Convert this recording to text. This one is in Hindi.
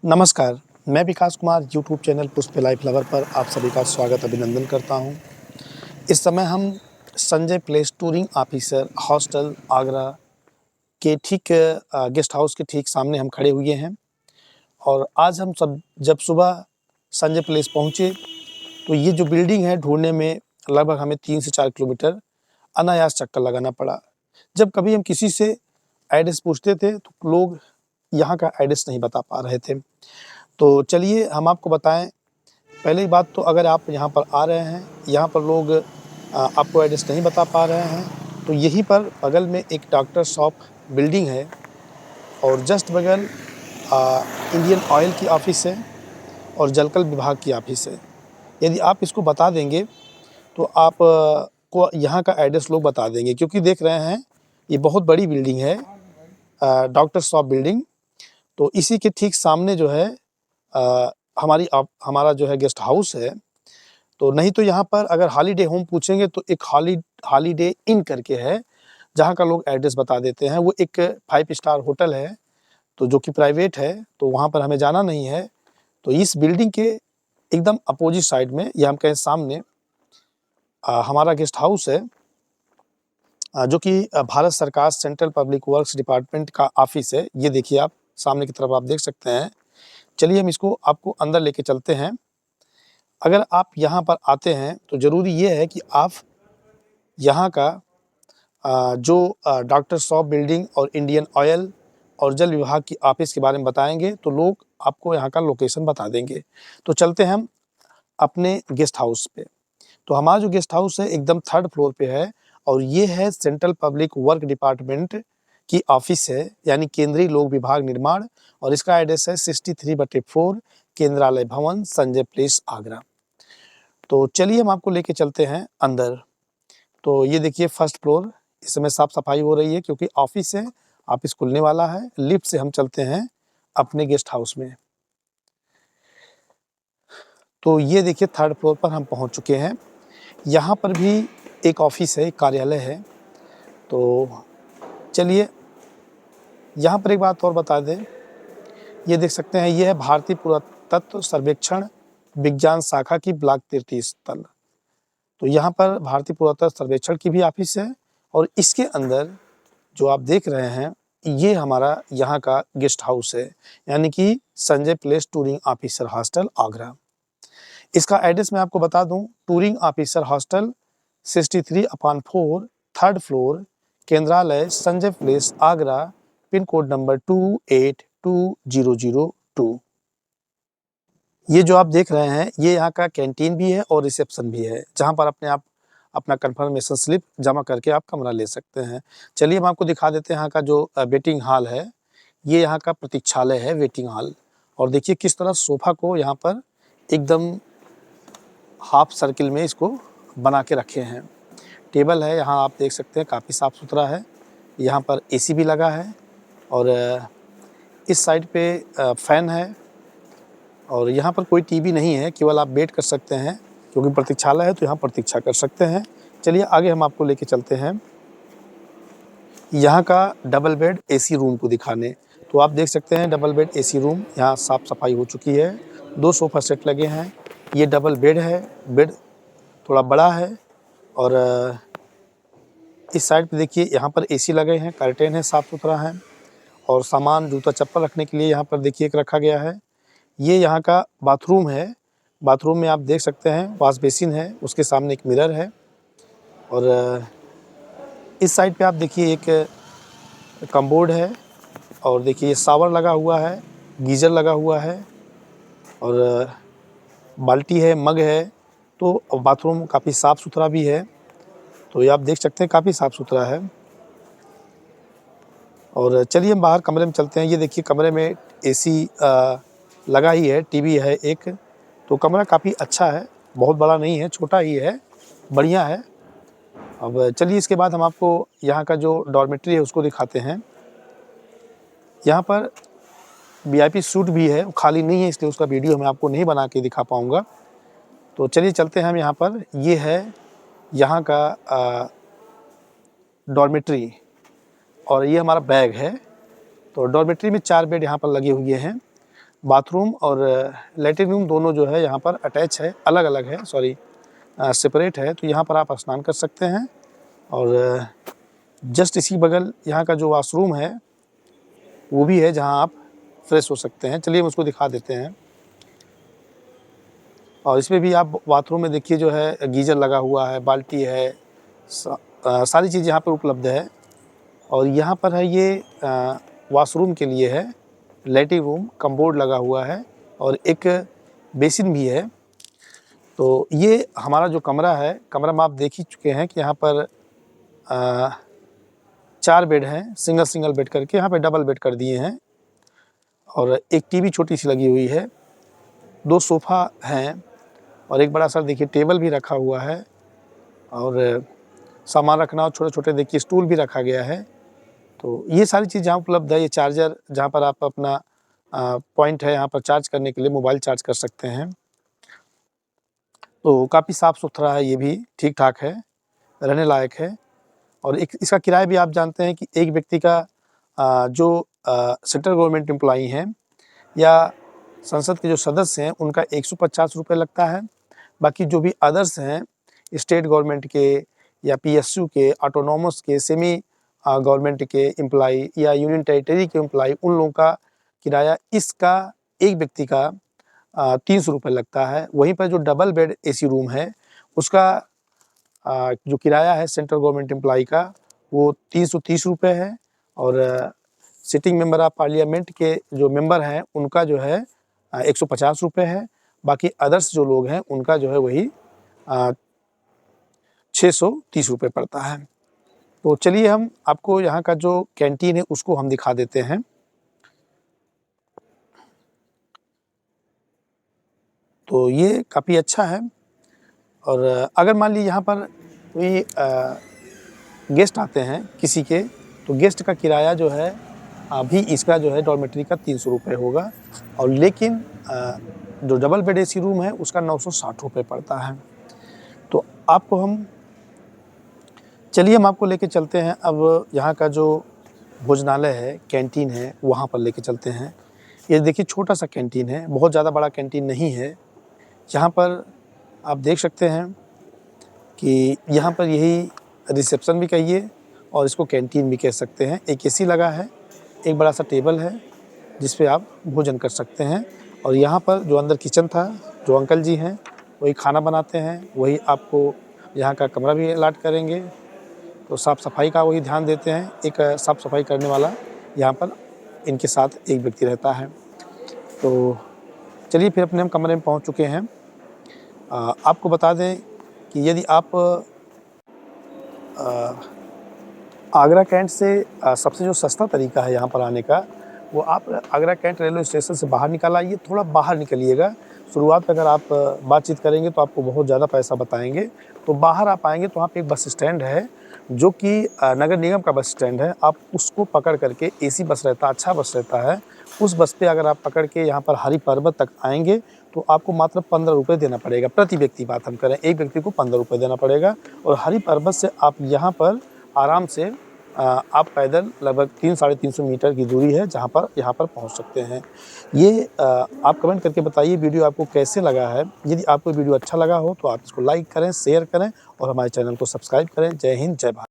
नमस्कार, मैं विकास कुमार यूट्यूब चैनल पुष्प लाइफ लवर पर आप सभी का स्वागत अभिनंदन करता हूं। इस समय हम Sanjay place touring officer hostel Agra के ठीक गेस्ट हाउस के ठीक सामने हम खड़े हुए हैं और आज हम सब जब सुबह संजय प्लेस पहुंचे तो ये जो बिल्डिंग है ढूंढने में लगभग हमें 3 से 4 किलोमीटर अनायास चक्कर लगाना पड़ा। जब कभी हम किसी से एड्रेस पूछते थे तो लोग यहाँ का एड्रेस नहीं बता पा रहे थे। तो चलिए हम आपको बताएं। पहली बात तो अगर आप यहाँ पर आ रहे हैं, यहाँ पर लोग आपको एड्रेस नहीं बता पा रहे हैं, तो यहीं पर बगल में एक डॉक्टर शॉप बिल्डिंग है और जस्ट बगल इंडियन ऑयल की ऑफ़िस है और जलकल विभाग की ऑफ़िस है। यदि आप इसको बता देंगे तो आप को यहाँ का एड्रेस लोग बता देंगे, क्योंकि देख रहे हैं ये बहुत बड़ी बिल्डिंग है, डॉक्टर शॉप बिल्डिंग। तो इसी के ठीक सामने जो है हमारा जो है गेस्ट हाउस है। तो नहीं तो यहाँ पर अगर हॉलिडे होम पूछेंगे तो एक हॉलिडे इन करके है, जहाँ का लोग एड्रेस बता देते हैं। वो एक 5 स्टार होटल है, तो जो कि प्राइवेट है, तो वहाँ पर हमें जाना नहीं है। तो इस बिल्डिंग के एकदम अपोजिट साइड में या हम कहें सामने हमारा गेस्ट हाउस है, जो कि भारत सरकार सेंट्रल पब्लिक वर्क्स डिपार्टमेंट का ऑफिस है। ये देखिए आप सामने की तरफ आप देख सकते हैं। चलिए हम इसको आपको अंदर लेके चलते हैं। अगर आप यहाँ पर आते हैं तो ज़रूरी ये है कि आप यहाँ का जो डॉक्टर शॉप बिल्डिंग और इंडियन ऑयल और जल विभाग की ऑफिस के बारे में बताएँगे तो लोग आपको यहाँ का लोकेशन बता देंगे। तो चलते हैं हम अपने गेस्ट हाउस पे। तो हमारा जो गेस्ट हाउस है एकदम 3rd फ्लोर पे है और ये है सेंट्रल पब्लिक वर्क डिपार्टमेंट की ऑफिस है, यानी केंद्रीय लोक विभाग निर्माण, और इसका एड्रेस है 63/4 केंद्रालय भवन, संजय प्लेस, आगरा। तो चलिए हम आपको लेके चलते हैं अंदर। तो ये देखिए 1st फ्लोर, इस समय साफ-सफाई हो रही है क्योंकि ऑफिस है, ऑफिस खुलने वाला है। लिफ्ट से हम चलते हैं अपने गेस्ट हाउस में। तो ये देखिए 3rd फ्लोर पर हम पहुँच चुके हैं। यहाँ पर भी एक ऑफिस है, एक कार्यालय है। तो चलिए यहाँ पर एक बात और बता दें, ये देख सकते हैं ये है भारतीय पुरातत्व सर्वेक्षण विज्ञान शाखा की ब्लॉक तीर्थी स्थल। तो यहाँ पर भारतीय पुरातत्व सर्वेक्षण की भी ऑफिस है और इसके अंदर जो आप देख रहे हैं ये हमारा यहाँ का गेस्ट हाउस है, यानी कि Sanjay place touring officer hostel Agra. इसका एड्रेस मैं आपको बता दूं, touring officer hostel 63/4 3rd floor Kendralaya Sanjay place Agra, pin code number 282002। ये जो आप देख रहे हैं ये यहाँ का कैंटीन भी है और रिसेप्शन भी है, जहाँ पर आप अपना कन्फर्मेशन स्लिप जमा करके आप कमरा ले सकते हैं। चलिए हम आपको दिखा देते हैं यहाँ का जो वेटिंग हॉल है। ये यहाँ का प्रतीक्षालय है, वेटिंग हॉल। और देखिए किस तरह सोफ़ा को यहाँ पर एकदम हाफ सर्किल में इसको बना के रखे हैं। टेबल है, यहाँ आप देख सकते हैं काफ़ी साफ़-सुथरा है। यहाँ पर एसी भी लगा है और इस साइड पे फ़ैन है और यहाँ पर कोई टीवी नहीं है, केवल आप वेट कर सकते हैं क्योंकि प्रतीक्षालय है तो यहाँ प्रतीक्षा कर सकते हैं। चलिए आगे हम आपको लेके चलते हैं यहाँ का डबल बेड एसी रूम को दिखाने। तो आप देख सकते हैं डबल बेड एसी रूम, यहाँ साफ़-सफाई हो चुकी है। 2 सोफ़ा सेट लगे हैं। ये डबल बेड है, बेड थोड़ा बड़ा है और इस साइड पे देखिए यहाँ पर एसी लगे हैं, कर्टेन है, साफ़-सुथरा है और सामान जूता-चप्पल रखने के लिए यहाँ पर देखिए एक रखा गया है। ये यहाँ का बाथरूम है। बाथरूम में आप देख सकते हैं वॉश बेसिन है, उसके सामने एक मिरर है और इस साइड पे आप देखिए एक कमोड है और देखिए शावर लगा हुआ है, गीज़र लगा हुआ है और बाल्टी है, मग है। तो बाथरूम काफ़ी साफ़-सुथरा भी है। तो ये आप देख सकते हैं काफ़ी साफ़-सुथरा है। और चलिए हम बाहर कमरे में चलते हैं। ये देखिए कमरे में एसी लगा ही है, टीवी है एक। तो कमरा काफ़ी अच्छा है, बहुत बड़ा नहीं है, छोटा ही है, बढ़िया है। अब चलिए इसके बाद हम आपको यहाँ का जो डॉर्मेट्री है उसको दिखाते हैं। यहाँ पर वीआईपी सूट भी है, खाली नहीं है इसलिए उसका वीडियो मैं आपको नहीं बना के दिखा पाऊँगा। तो चलिए चलते हैं हम यहाँ पर। ये है यहाँ का डॉर्मेट्री और ये हमारा बैग है। तो डॉर्मेट्री में 4 बेड यहाँ पर लगे हुए हैं। बाथरूम और लैट्रिन रूम दोनों जो है यहाँ पर अटैच है, अलग-अलग है, सॉरी सेपरेट है। तो यहाँ पर आप स्नान कर सकते हैं और जस्ट इसी बगल यहाँ का जो वॉशरूम है वो भी है, जहाँ आप फ्रेश हो सकते हैं। चलिए हम उसको दिखा देते हैं। और इसमें भी आप बाथरूम में देखिए जो है गीज़र लगा हुआ है, बाल्टी है, सारी चीज़ यहाँ पर उपलब्ध है। और यहाँ पर है ये वॉशरूम के लिए है, लैट्रिन रूम, कमोड लगा हुआ है और एक बेसिन भी है। तो ये हमारा जो कमरा है, कमरा में आप देख ही चुके हैं कि यहाँ पर 4 बेड हैं, सिंगल बेड करके, यहाँ पे डबल बेड कर दिए हैं और एक टीवी छोटी-सी लगी हुई है, 2 सोफ़ा हैं और एक बड़ा-सा देखिए टेबल भी रखा हुआ है और सामान रखना और छोटे-छोटे देखिए स्टूल भी रखा गया है। तो ये सारी चीज़ जहाँ उपलब्ध है, ये चार्जर जहाँ पर आप अपना पॉइंट है, यहाँ पर चार्ज करने के लिए मोबाइल चार्ज कर सकते हैं। तो काफ़ी साफ़-सुथरा है, ये भी ठीक-ठाक है, रहने लायक है। और एक इसका किराया भी आप जानते हैं कि एक व्यक्ति का जो सेंट्रल गवर्नमेंट एम्प्लॉई हैं या संसद के जो सदस्य हैं, उनका 150 रुपये लगता है। बाकी जो भी अदर्स हैं, स्टेट गवर्नमेंट के या पीएसयू के, ऑटोनॉमस के, सेमी गवर्नमेंट के एम्प्लॉई या यूनियन टेरिटरी के एम्प्लॉई, उन लोगों का किराया इसका एक व्यक्ति का 300 रुपये लगता है। वहीं पर जो डबल बेड एसी रूम है, उसका जो किराया है सेंट्रल गवर्नमेंट एम्प्लॉई का, वो 330 रुपये है और सिटिंग मेंबर ऑफ पार्लियामेंट के जो मेंबर हैं, उनका जो है 150 रुपये है। बाकी अदर्स जो लोग हैं, उनका जो है वही 630 रुपये पड़ता है। तो चलिए हम आपको यहाँ का जो कैंटीन है, उसको हम दिखा देते हैं। तो ये काफ़ी अच्छा है और अगर मान लीजिए यहाँ पर कोई गेस्ट आते हैं किसी के, तो गेस्ट का किराया जो है अभी इसका जो है डॉर्मेट्री का 300 रुपये होगा और लेकिन जो डबल बेड एसी रूम है उसका 960 रुपये पड़ता है। तो आपको चलिए हम आपको लेके चलते हैं अब यहाँ का जो भोजनालय है, कैंटीन है, वहाँ पर लेके चलते हैं। ये देखिए छोटा-सा कैंटीन है, बहुत ज़्यादा बड़ा कैंटीन नहीं है। यहाँ पर आप देख सकते हैं कि यहाँ पर यही रिसेप्शन भी कहिए और इसको कैंटीन भी कह सकते हैं। एक एसी लगा है, एक बड़ा-सा टेबल है, जिस पे आप भोजन कर सकते हैं और यहाँ पर जो अंदर किचन था, जो अंकल जी हैं, वही खाना बनाते हैं, वही आपको यहाँ का कमरा भी अलॉट करेंगे। तो साफ़-सफ़ाई का वही ध्यान देते हैं, एक साफ़-सफ़ाई करने वाला यहाँ पर इनके साथ एक व्यक्ति रहता है। तो चलिए फिर अपने हम कमरे में पहुँच चुके हैं। आपको बता दें कि यदि आप आगरा कैंट से सबसे जो सस्ता तरीका है यहाँ पर आने का, वो आप आगरा कैंट रेलवे स्टेशन से बाहर निकल आइए, थोड़ा बाहर निकलिएगा। शुरुआत में अगर आप बातचीत करेंगे तो आपको बहुत ज़्यादा पैसा बताएँगे। तो बाहर आप आएँगे तो वहाँ पे एक बस स्टैंड है, जो कि नगर निगम का बस स्टैंड है। आप उसको पकड़ करके, एसी बस रहता है, अच्छा बस रहता है, उस बस पे अगर आप पकड़ के यहाँ पर हरि पर्वत तक आएँगे तो आपको मात्र 15 रुपये देना पड़ेगा। प्रति व्यक्ति बात हम करें, एक व्यक्ति को 15 रुपये देना पड़ेगा और हरि पर्वत से आप यहाँ पर आराम से आप पैदल लगभग 300-350 मीटर की दूरी है, जहाँ पर यहाँ पर पहुँच सकते हैं। ये आप कमेंट करके बताइए वीडियो आपको कैसे लगा है। यदि आपको वीडियो अच्छा लगा हो तो आप इसको लाइक करें, शेयर करें और हमारे चैनल को सब्सक्राइब करें। जय हिंद, जय भारत।